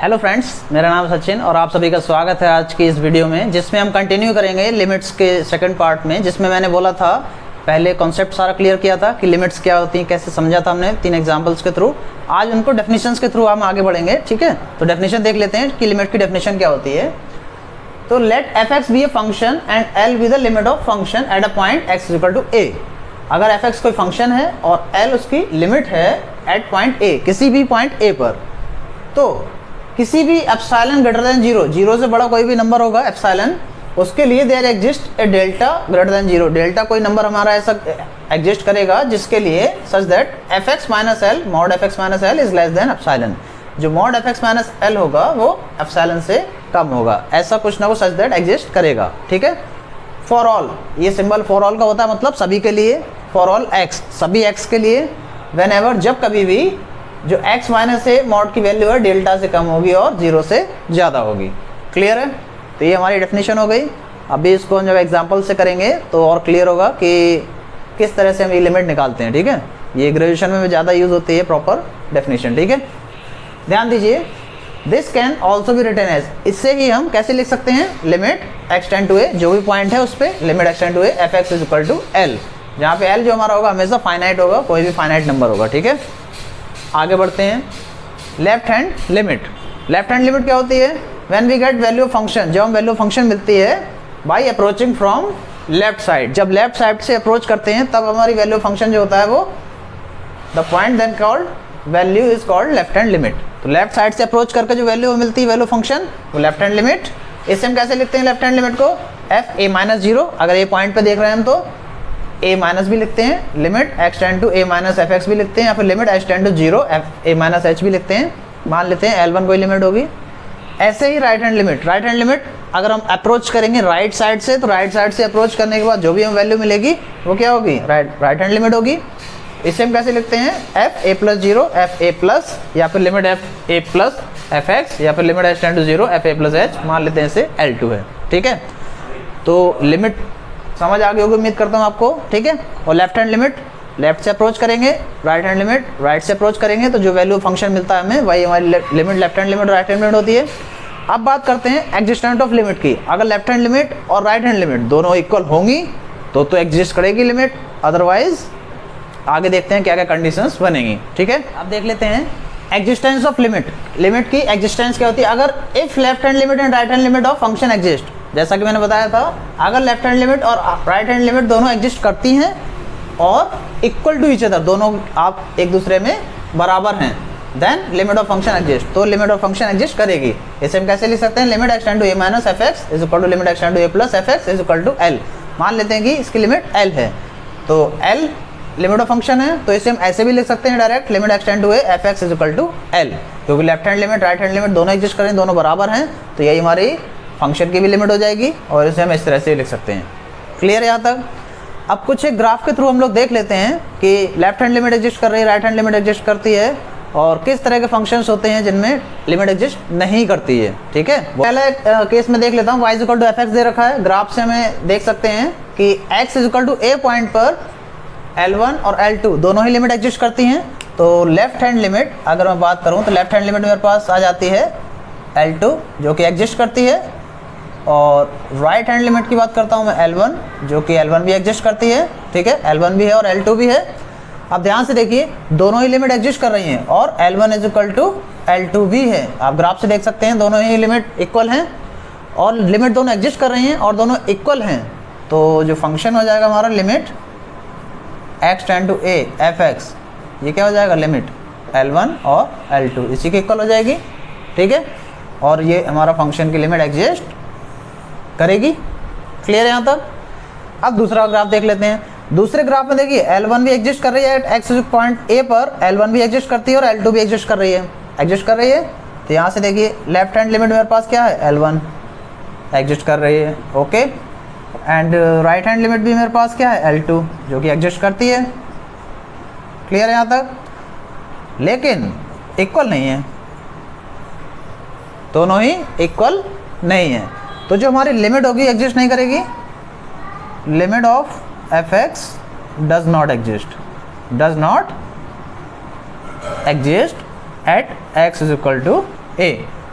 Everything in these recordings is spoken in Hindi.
हेलो फ्रेंड्स, मेरा नाम सचिन और आप सभी का स्वागत है आज की इस वीडियो में, जिसमें हम कंटिन्यू करेंगे लिमिट्स के सेकंड पार्ट में, जिसमें मैंने बोला था पहले कॉन्सेप्ट सारा क्लियर किया था कि लिमिट्स क्या होती हैं, कैसे समझा था हमने 3 एग्जांपल्स के थ्रू। आज उनको डेफिनेशंस के थ्रू हम आगे बढ़ेंगे, ठीक है। तो डेफिनेशन देख लेते हैं कि लिमिट की डेफिनेशन क्या होती है। तो let F X be a function and L be the limit of function at a point X is equal to A. अगर एफ एक्स कोई फंक्शन है और एल उसकी लिमिट है एट पॉइंट ए, किसी भी पॉइंट ए पर, तो किसी भी epsilon greater than zero, zero से बड़ा कोई भी नंबर होगा एप्सिलॉन, उसके लिए there exist a delta greater than zero. Delta कोई नंबर हमारा ऐसा एग्जिस्ट करेगा जिसके लिए such that F X minus L mod F X minus L is less than epsilon. जो mod F X minus L होगा वो एप्सिलॉन से कम होगा, ऐसा कुछ ना कुछ सच दैट एग्जिस्ट करेगा, ठीक है। फॉर ऑल, ये सिंबल फॉर ऑल का होता है, मतलब सभी के लिए। फॉर ऑल एक्स, सभी एक्स के लिए। वेन एवर, जब कभी भी जो x माइनस ए मॉड की वैल्यू है डेल्टा से कम होगी और जीरो से ज़्यादा होगी। क्लियर है? तो ये हमारी डेफिनेशन हो गई। अभी इसको जब एग्जांपल से करेंगे तो और क्लियर होगा कि किस तरह से हम ये लिमिट निकालते हैं, ठीक है। ये ग्रेजुएशन में ज़्यादा यूज़ होती है प्रॉपर डेफिनेशन, ठीक है। ध्यान दीजिए, this can also be written as, इससे ही हम कैसे लिख सकते हैं, limit X tend to A, जो भी पॉइंट है उस पर limit X tend to A F X is equal to L, जहाँ पे एल जो हमारा होगा हमेशा फाइनाइट होगा, कोई भी फाइनाइट नंबर होगा, ठीक है। आगे बढ़ते हैं। Left hand limit, left hand limit क्या होती है? When we get value function, जब हम वैल्यू फंक्शन मिलती है by approaching from left side, जब लेफ्ट साइड से अप्रोच करते हैं तब हमारी वैल्यू फंक्शन जो होता है वो the point then called value is called left hand limit. तो लेफ्ट साइड से अप्रोच करके जो वैल्यू मिलती है वैल्यू फंक्शन, वो लेफ्ट हैंड लिमिट। इससे हम कैसे लिखते हैं लेफ्ट हैंड लिमिट को? एफ ए माइनस जीरो, अगर ए पॉइंट पे देख रहे हैं हम तो a माइनस भी लिखते हैं, limit x tend to a minus F X भी लिखते हैं, या फिर limit h tend to zero F a minus H भी लिखते हैं। मान लेते हैं L1 कोई लिमिट होगी। ऐसे ही right hand limit, right hand limit अगर हम अप्रोच करेंगे राइट साइड से, तो राइट साइड से अप्रोच करने के बाद जो भी हमें वैल्यू मिलेगी वो क्या होगी? राइट हैंड लिमिट होगी। इससे हम कैसे लिखते हैं? F A plus zero F A plus, या फिर limit F A plus F X, या फिर limit h tend to zero F A plus H, मान लेते हैं इसे L2 है, ठीक है। तो लिमिट समझ आ गई होगी उम्मीद करता हूँ आपको, ठीक है। और लेफ्ट हैंड लिमिट लेफ्ट से अप्रोच करेंगे, राइट हैंड लिमिट राइट से अप्रोच करेंगे, तो जो वैल्यू फंक्शन मिलता है हमें वही हमारी limit left hand limit right hand limit होती है। अब बात करते हैं एग्जिस्टेंट ऑफ लिमिट की। अगर लेफ्ट हैंड लिमिट और राइट हैंड लिमिट दोनों इक्वल होंगी तो एग्जिस्ट करेगी लिमिट, अदरवाइज आगे देखते हैं क्या क्या कंडीशंस बनेंगी, ठीक है। अब देख लेते हैं एग्जिस्टेंस ऑफ लिमिट। लिमिट की एग्जिस्टेंस क्या होती है? अगर if left hand limit and right hand limit of function exist, जैसा कि मैंने बताया था, अगर लेफ्ट हैंड लिमिट और राइट हैंड लिमिट दोनों एग्जिस्ट करती हैं और इक्वल टू ईच अदर, दोनों आप एक दूसरे में बराबर हैं, then limit of function exist, तो लिमिट ऑफ फंक्शन एग्जिस्ट करेगी। इसे हम कैसे लिख सकते हैं? Limit X tend to A minus F X is equal to limit X tend to A plus F X is equal to L. मान लेते हैं कि इसकी लिमिट एल है, तो एल लिमिट ऑफ फंक्शन है, तो इसे हम ऐसे भी लिख सकते हैं direct, limit X tend to A F X is equal to L, क्योंकि left hand limit right hand limit दोनों एग्जिस्ट करें, दोनों बराबर हैं, तो यही हमारी फंक्शन की भी लिमिट हो जाएगी और इसे हम इस तरह से लिख सकते हैं। क्लियर है यहाँ तक? अब कुछ एक ग्राफ के थ्रू हम लोग देख लेते हैं कि लेफ्ट हैंड लिमिट एग्जिस्ट कर रही है, राइट हैंड लिमिट एग्जिस्ट करती है, और किस तरह के फंक्शंस होते हैं जिनमें लिमिट एग्जिस्ट नहीं करती है, ठीक है। पहले केस में देख लेता हूँ, y is equal to F X दे रखा है। ग्राफ से हमें देख सकते हैं कि x is equal to A point पर L1 और L2 दोनों ही लिमिट एग्जिस्ट करती हैं। तो लेफ्ट हैंड लिमिट अगर मैं बात करूँ तो लेफ्ट हैंड लिमिट मेरे पास आ जाती है L2 जो कि एग्जिस्ट करती है, और राइट हैंड लिमिट की बात करता हूँ मैं L1 जो कि L1 भी एग्जिस्ट करती है, ठीक है। L1 भी है और L2 भी है। अब ध्यान से देखिए, दोनों ही लिमिट एग्जिस्ट कर रही हैं और L1 is equal to L2 भी है। आप ग्राफ से देख सकते हैं दोनों ही लिमिट इक्वल हैं और लिमिट दोनों एग्जिस्ट कर रही हैं और दोनों इक्वल हैं, तो जो फंक्शन हो जाएगा हमारा limit X tend to A F X, ये क्या हो जाएगा? लिमिट L1 और L2 इसी के इक्वल हो जाएगी, ठीक है। और ये हमारा फंक्शन की लिमिट एग्जिस्ट करेगी। क्लियर है यहाँ तक? अब दूसरा ग्राफ देख लेते हैं। दूसरे ग्राफ में देखिए L1 भी एग्जिस्ट कर रही है एट एक्स पॉइंट ए पर, L1 भी एग्जिस्ट करती है और L2 भी एग्जिस्ट कर रही है। तो यहाँ से देखिए लेफ्ट हैंड लिमिट मेरे पास क्या है? L1 एग्जिस्ट कर रही है, okay. And right hand limit भी मेरे पास क्या है? L2 जो कि एग्जिस्ट करती है। क्लियर है यहाँ तक? लेकिन इक्वल नहीं है, दोनों ही इक्वल नहीं है, तो जो हमारी लिमिट होगी एग्जिस्ट नहीं करेगी। Limit of F X does not exist at X is equal to A.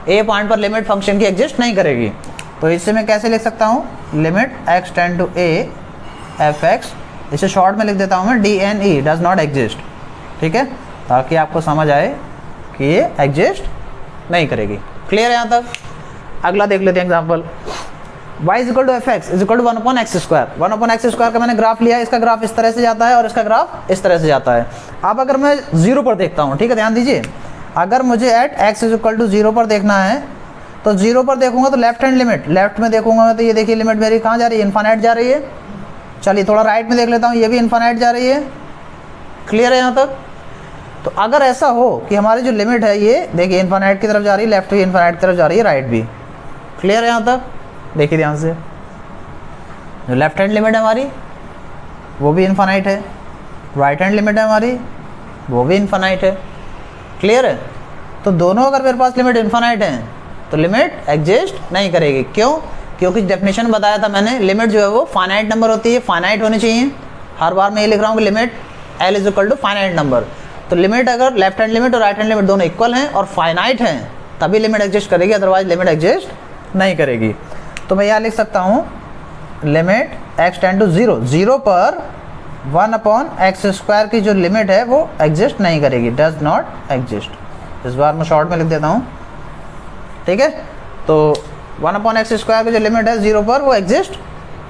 A point पर लिमिट फंक्शन की एग्जिस्ट नहीं करेगी। तो इसे मैं कैसे लिख सकता हूँ, limit x tend to a F X, इसे शॉर्ट में लिख देता हूँ मैं DNE, डज नॉट एग्जिस्ट। ठीक है, ताकि आपको समझ आए कि ये एग्जिस्ट नहीं करेगी। क्लियर है यहाँ तक? अगला देख लेते हैं example, y is equal to F X is equal to 1/x²। 1/x² का मैंने ग्राफ लिया है, इसका ग्राफ इस तरह से जाता है और इसका ग्राफ इस तरह से जाता है। अब अगर मैं 0 पर देखता हूँ, ठीक है, ध्यान दीजिए, अगर मुझे at x is equal to 0 पर देखना है तो 0 पर देखूंगा तो लेफ्ट हैंड लिमिट, लेफ्ट में देखूंगा मैं तो ये देखिए लिमिट मेरी कहाँ जा रही है, इन्फानाइट जा रही है। चलिए थोड़ा राइट में देख लेता हूँ, ये भी इन्फानाइट जा रही है। क्लियर है यहाँ तक? तो अगर ऐसा हो कि हमारी जो लिमिट है ये देखिए इन्फानाइट की तरफ जा रही है, लेफ्ट भी इन्फानाइट की तरफ जा रही है, राइट भी। क्लियर है यहाँ तक? देखिए ध्यान से, जो लेफ्ट हैंड लिमिट है हमारी वो भी इन्फानाइट है, राइट हैंड लिमिट है हमारी वो भी इन्फानाइट है। क्लियर है? तो दोनों अगर मेरे पास लिमिट इन्फानाइट है तो लिमिट एग्जिस्ट नहीं करेगी। क्यों? क्योंकि डेफिनेशन बताया था मैंने, लिमिट जो है वो फाइनाइट नंबर होती है, फाइनाइट होनी चाहिए। हर बार मैं ये लिख रहा हूँ कि limit L is equal to finite number. तो लिमिट अगर लेफ्ट हैंड लिमिट और राइट हैंड लिमिट दोनों इक्वल हैं और फाइनाइट हैं तभी लिमिट एग्जिस्ट करेगी, अदरवाइज लिमिट एग्जिस्ट नहीं करेगी। तो मैं यहाँ लिख सकता हूँ लिमिट x टेंड टू 0, 0 पर 1/x² की जो लिमिट है वो एग्जिस्ट नहीं करेगी, डज नॉट एग्जिस्ट। इस बार मैं शॉर्ट में लिख देता हूँ। ठीक है, तो 1/x² की जो लिमिट है 0 पर वो एग्जिस्ट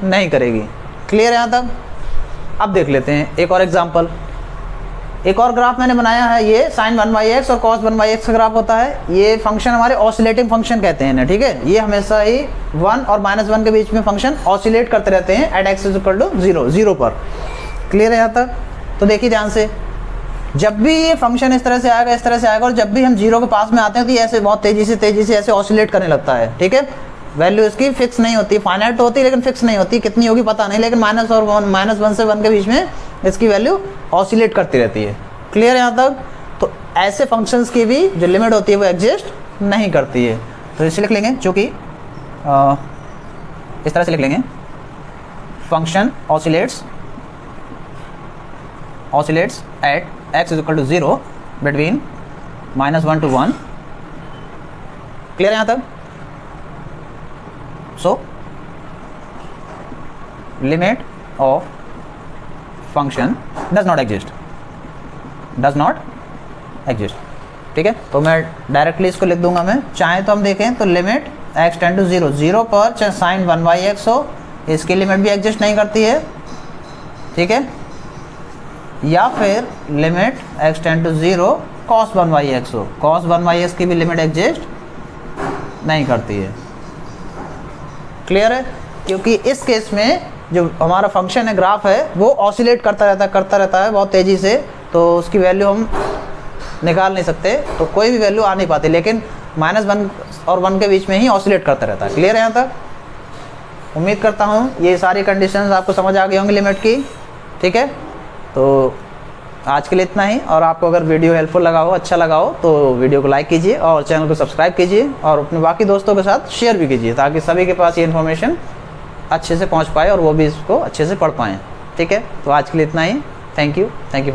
नहीं करेगी। क्लियर है यहाँ तक? अब देख लेते हैं एक और एग्जांपल। एक और ग्राफ मैंने बनाया है, ये sin 1/x और cos 1/x का ग्राफ होता है। ये फंक्शन हमारे ऑसिलेटिंग फंक्शन कहते हैं ना, ठीक है। ये हमेशा ही 1 और -1 के बीच में फंक्शन ऑसिलेट करते रहते हैं at x is equal to 0, 0 पर। क्लियर है यहाँ तक? तो देखिए ध्यान से, जब भी ये फंक्शन इस तरह से आएगा, इस तरह से आएगा, और जब भी हम 0 के पास में आते हैं तो ये ऐसे बहुत तेज़ी से ऐसे ऑसिलेट करने लगता है। ठीक है, वैल्यू इसकी फिक्स नहीं होती, फाइनाइट तो होती है लेकिन फिक्स नहीं होती, कितनी होगी पता नहीं, लेकिन -1 से 1 के बीच में इसकी वैल्यू ऑसिलेट करती रहती है। क्लियर है यहाँ तक? तो ऐसे फंक्शंस की भी जो लिमिट होती है वो एग्जिस्ट नहीं करती है। तो इसे लिख लेंगे, चूँकि इस तरह से लिख लेंगे, function oscillates at x is equal to 0 between -1 to 1। Clear है यहाँ तक? So limit of function does not exist. ठीक है, तो मैं डायरेक्टली इसको लिख दूंगा। मैं चाहे तो हम देखें तो लिमिट x टेंड टू 0, 0 पर चाहे sin 1/x हो, इसकी लिमिट भी एग्जिस्ट नहीं करती है। ठीक है, या फिर limit x tend to 0 cos 1/x हो, cos 1/x की भी लिमिट एग्जिस्ट नहीं करती है। क्लियर है? क्योंकि इस केस में जो हमारा फंक्शन है, ग्राफ है, वो ऑसिलेट करता रहता है बहुत तेज़ी से, तो उसकी वैल्यू हम निकाल नहीं सकते, तो कोई भी वैल्यू आ नहीं पाती, लेकिन -1 और 1 के बीच में ही ऑसिलेट करता रहता है। क्लियर है यहाँ तक? उम्मीद करता हूँ ये सारी कंडीशंस आपको समझ आ गई होंगी लिमिट की। ठीक है, तो आज के लिए इतना ही, और आपको अगर वीडियो हेल्पफुल लगा हो, अच्छा लगा हो, तो वीडियो को लाइक कीजिए और चैनल को सब्सक्राइब कीजिए और अपने बाकी दोस्तों के साथ शेयर भी कीजिए, ताकि सभी के पास ये इन्फॉर्मेशन अच्छे से पहुंच पाए और वो भी इसको अच्छे से पढ़ पाएँ। ठीक है, तो आज के लिए इतना ही। Thank you for